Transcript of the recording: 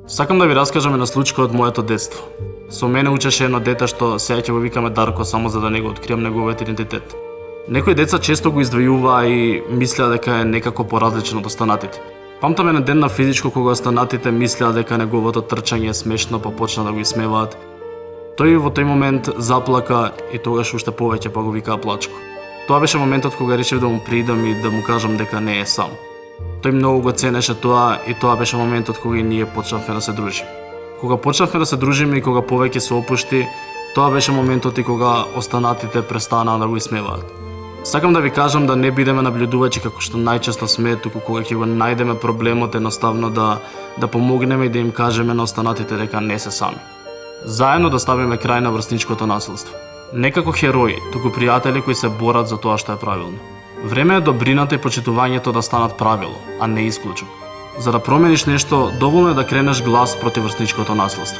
Сакам да ви раскажам една случка од моето детство. Со мене учеше едно дете што сега ќе го викаме Дарко само за да не го откриам неговиот идентитет. Некои деца често го издвојуваа и мислеа дека е некако поразличен од останатите. Памтам еден ден на физичко кога останатите мислеа дека неговото трчање е смешно, па почна да го исмеваат. Тој во тој момент заплака и тогаш уште повеќе па го викаа Плачко. Тоа беше моментот кога решив да му придам и да му кажам дека не е сам. Тој многу го ценеше тоа и тоа беше моментот кога и ние почнавме да се дружиме. Кога почнавме да се дружиме и кога повеќе се опушти, тоа беше моментот и кога останатите престанаа да го исмеваат. Сакам да ви кажам да не бидеме наблюдувачи како што најчесто сме, туку кога ќе го најдеме проблемот едноставно да помогнеме и да им кажеме на останатите дека не се сами. Заедно да ставиме крај на врсничкото насилство. Не како херои, туку пријатели кои се борат за тоа што е правилно. Време е добрината и почитувањето да станат правило, а не исклучок. За да промениш нешто, доволно е да кренеш глас против врсничкото насилство.